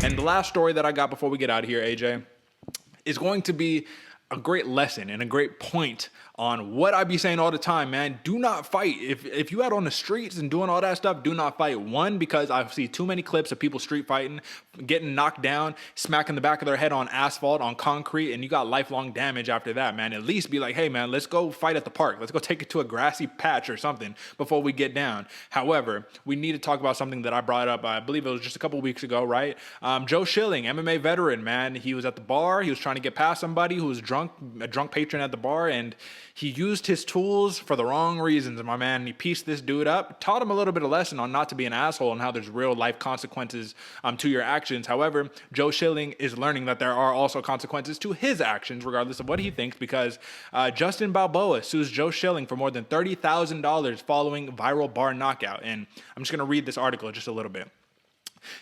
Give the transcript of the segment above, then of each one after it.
And the last story that I got before we get out of here, AJ, is going to be a great lesson and a great point on what I be saying all the time, man. Do not fight. If you out on the streets and doing all that stuff, do not fight. One, because I see too many clips of people street fighting, getting knocked down, smacking the back of their head on asphalt, on concrete, and you got lifelong damage after that, man. At least be like, hey, man, let's go fight at the park. Let's go take it to a grassy patch or something before we get down. However, we need to talk about something that I brought up, I believe it was just a couple weeks ago, right? Joe Schilling, MMA veteran, man. He was at the bar. He was trying to get past somebody who was drunk, a drunk patron at the bar, and he used his tools for the wrong reasons, my man. He pieced this dude up, taught him a little bit of lesson on not to be an asshole and how there's real life consequences to your actions. However, Joe Schilling is learning that there are also consequences to his actions, regardless of what he thinks, because Justin Balboa sues Joe Schilling for more than $30,000 following viral bar knockout. And I'm just going to read this article just a little bit.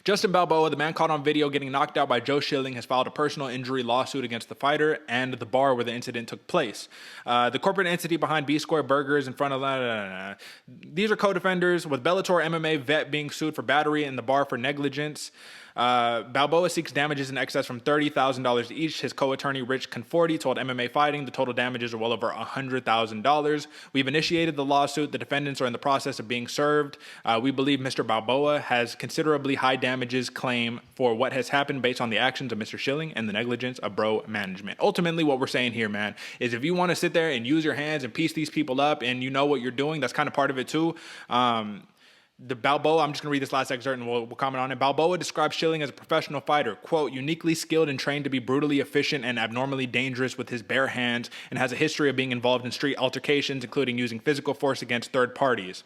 Justin Balboa, the man caught on video getting knocked out by Joe Schilling, has filed a personal injury lawsuit against the fighter and the bar where the incident took place. The corporate entity behind B Square Burgers in front of... These are co-defenders, with Bellator MMA vet being sued for battery and the bar for negligence. Balboa seeks damages in excess from $30,000 each. His co-attorney Rich Conforti told MMA Fighting the total damages are well over $100,000. We've initiated the lawsuit. The defendants are in the process of being served. We believe Mr. Balboa has considerably high damages claim for what has happened based on the actions of Mr. Schilling and the negligence of bro management. Ultimately, what we're saying here, man, is if you want to sit there and use your hands and piece these people up and you know what you're doing, that's kind of part of it too. The Balboa, I'm just going to read this last excerpt and we'll comment on it. Balboa describes Schilling as a professional fighter, quote, uniquely skilled and trained to be brutally efficient and abnormally dangerous with his bare hands, and has a history of being involved in street altercations, including using physical force against third parties.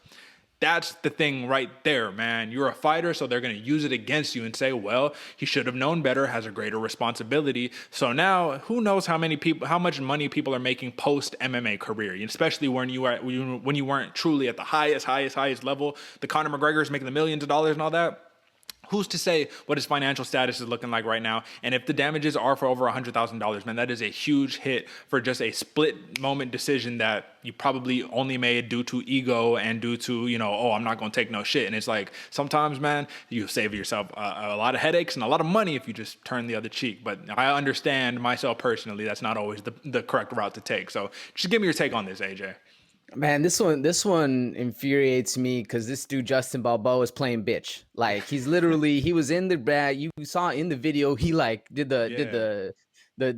That's the thing right there, man. You're a fighter, so they're going to use it against you and say, well, he should have known better, has a greater responsibility. So now, who knows how much money people are making post MMA career, especially when you weren't truly at the highest level. The Conor McGregor is making the millions of dollars and all that. Who's to say what his financial status is looking like right now? And if the damages are for over $100,000, man, that is a huge hit for just a split moment decision that you probably only made due to ego and due to, I'm not going to take no shit. And it's like, sometimes, man, you save yourself a lot of headaches and a lot of money if you just turn the other cheek. But I understand myself personally, that's not always the correct route to take. So just give me your take on this, AJ. Man, this one infuriates me because this dude Justin Balboa is playing bitch. Like he was in the bag. You saw in the video he did the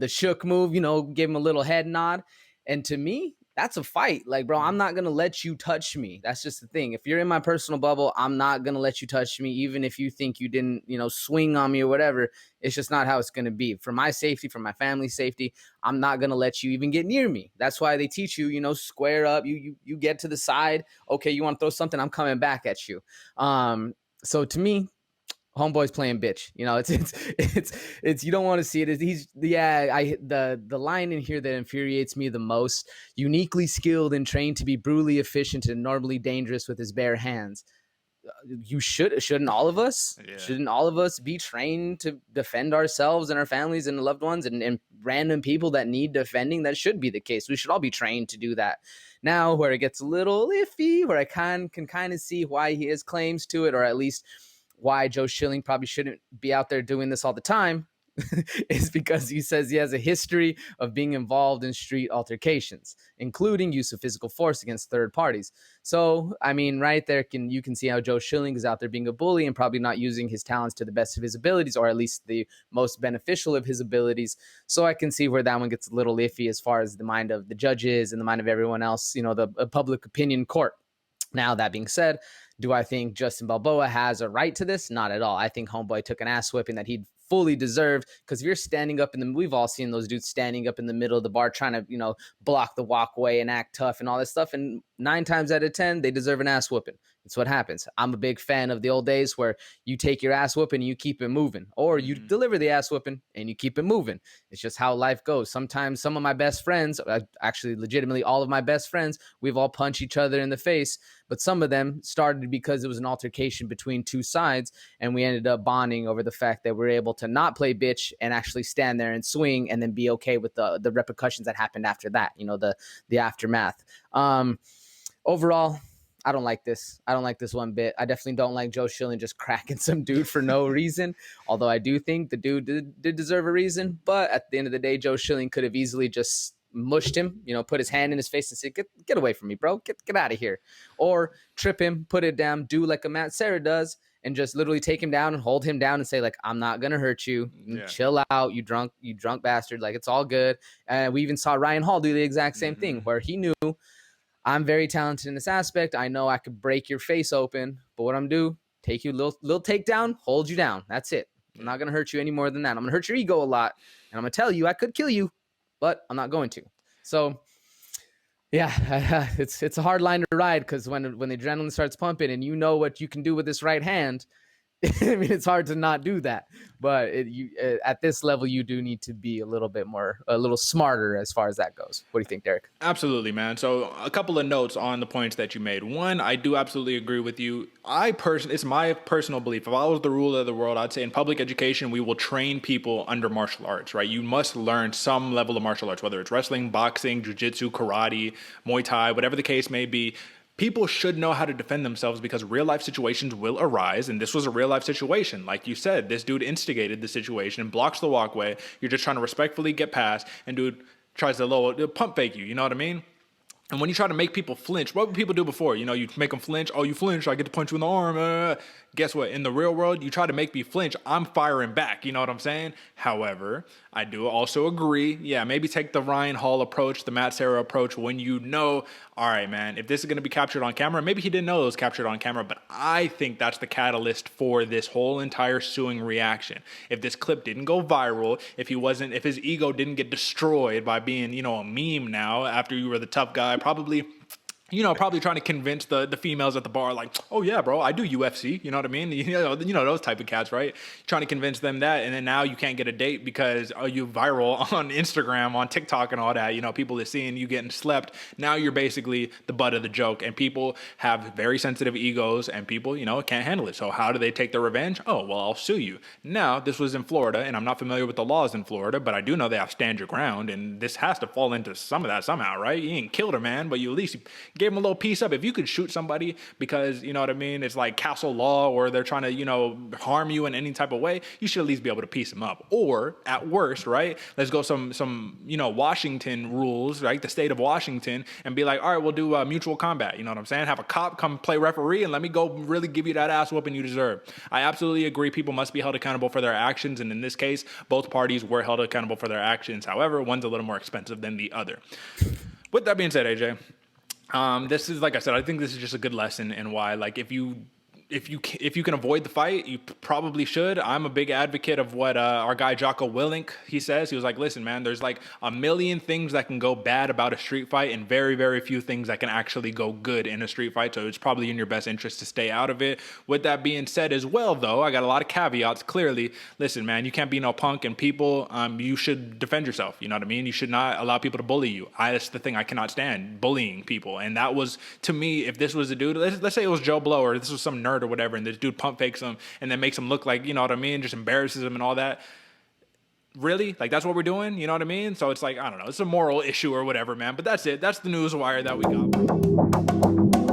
shook move, gave him a little head nod. And to me, that's a fight. Like, bro, I'm not gonna let you touch me. That's just the thing. If you're in my personal bubble, I'm not gonna let you touch me, even if you think you didn't, swing on me or whatever. It's just not how it's gonna be. For my safety, for my family's safety, I'm not gonna let you even get near me. That's why they teach you, square up. You get to the side. Okay, you want to throw something? I'm coming back at you. So to me, homeboy's playing bitch. It's you don't want to see it. The line in here that infuriates me the most: uniquely skilled and trained to be brutally efficient and normally dangerous with his bare hands. Shouldn't all of us? Yeah. Shouldn't all of us be trained to defend ourselves and our families and loved ones and random people that need defending? That should be the case. We should all be trained to do that. Now, where it gets a little iffy, where I can kind of see why he has claims to it, or at least why Joe Schilling probably shouldn't be out there doing this all the time, is because he says he has a history of being involved in street altercations, including use of physical force against third parties. So, I mean, right there, you can see how Joe Schilling is out there being a bully and probably not using his talents to the best of his abilities, or at least the most beneficial of his abilities. So I can see where that one gets a little iffy as far as the mind of the judges and the mind of everyone else, the public opinion court. Now, that being said, do I think Justin Balboa has a right to this? Not at all. I think homeboy took an ass whipping that he'd fully deserved, because if you're standing up we've all seen those dudes standing up in the middle of the bar trying to, block the walkway and act tough and all this stuff. And 9 times out of 10, they deserve an ass whooping. It's what happens. I'm a big fan of the old days where you take your ass whooping and you keep it moving, or you deliver the ass whooping and you keep it moving. It's just how life goes. Sometimes some of my best friends, actually legitimately all of my best friends, we've all punched each other in the face, but some of them started because it was an altercation between two sides, and we ended up bonding over the fact that we're able to not play bitch and actually stand there and swing and then be okay with the repercussions that happened after that, the aftermath. Overall, I don't like this. I don't like this one bit. I definitely don't like Joe Schilling just cracking some dude for no reason. Although I do think the dude did deserve a reason. But at the end of the day, Joe Schilling could have easily just mushed him, put his hand in his face and say, get away from me, bro. Get out of here. Or trip him, put it down, do like a Matt Serra does, and just literally take him down and hold him down and say, like, I'm not gonna hurt you. Chill out, you drunk bastard. Like, it's all good. And we even saw Ryan Hall do the exact same thing, where he knew, I'm very talented in this aspect. I know I could break your face open, but what I'm do, take you little takedown, hold you down. That's it. I'm not gonna hurt you any more than that. I'm gonna hurt your ego a lot, and I'm gonna tell you I could kill you, but I'm not going to. So yeah, it's a hard line to ride, because when the adrenaline starts pumping and you know what you can do with this right hand, I mean, it's hard to not do that. But at this level, you do need to be a little smarter as far as that goes. What do you think, Derek? Absolutely, man. So a couple of notes on the points that you made. One, I do absolutely agree with you. It's my personal belief. If I was the ruler of the world, I'd say in public education, we will train people under martial arts, right? You must learn some level of martial arts, whether it's wrestling, boxing, jiu-jitsu, karate, Muay Thai, whatever the case may be. People should know how to defend themselves, because real life situations will arise. And this was a real life situation. Like you said, this dude instigated the situation, blocks the walkway. You're just trying to respectfully get past, and dude tries to pump fake you. You know what I mean? And when you try to make people flinch, what would people do before? You make them flinch. Oh, you flinch, I get to punch you in the arm. Guess what? In the real world, you try to make me flinch, I'm firing back. You know what I'm saying? However, I do also agree. Yeah, maybe take the Ryan Hall approach, the Matt Serra approach, when you know, all right, man, if this is going to be captured on camera, maybe he didn't know it was captured on camera, but I think that's the catalyst for this whole entire suing reaction. If this clip didn't go viral, if his ego didn't get destroyed by being, a meme now after you were the tough guy, probably trying to convince the females at the bar, like, oh yeah, bro, I do UFC. You know what I mean? Those type of cats, right? Trying to convince them that, and then now you can't get a date because you viral on Instagram, on TikTok, and all that. People are seeing you getting slept. Now you're basically the butt of the joke, and people have very sensitive egos, and people, can't handle it. So how do they take their revenge? Oh, well, I'll sue you. Now, this was in Florida, and I'm not familiar with the laws in Florida, but I do know they have stand your ground, and this has to fall into some of that somehow, right? You ain't killed her, man, but you at least gave him a little piece up. If you could shoot somebody because, you know what I mean, it's like castle law, or they're trying to, harm you in any type of way, you should at least be able to piece them up. Or at worst, right, let's go some Washington rules, right, the state of Washington, and be like, all right, we'll do mutual combat. You know what I'm saying? Have a cop come play referee and let me go really give you that ass whooping you deserve. I absolutely agree. People must be held accountable for their actions. And in this case, both parties were held accountable for their actions. However, one's a little more expensive than the other. With that being said, AJ, this is, like I said, I think this is just a good lesson in why, like, if you can avoid the fight, you probably should. I'm a big advocate of what our guy Jocko Willink, he says. He was like, listen, man, there's like a million things that can go bad about a street fight and very, very few things that can actually go good in a street fight. So it's probably in your best interest to stay out of it. With that being said as well, though, I got a lot of caveats. Clearly, listen, man, you can't be no punk, and people, you should defend yourself. You know what I mean? You should not allow people to bully you. That's the thing I cannot stand, bullying people. And that was, to me, if this was a dude, let's say it was Joe Blow, or this was some nerd or whatever, and this dude pump fakes him and then makes him look like, you know what I mean, just embarrasses him and all that. Really? Like, that's what we're doing? You know what I mean? So it's like, I don't know, it's a moral issue or whatever, man. But that's it. That's the news wire that we got.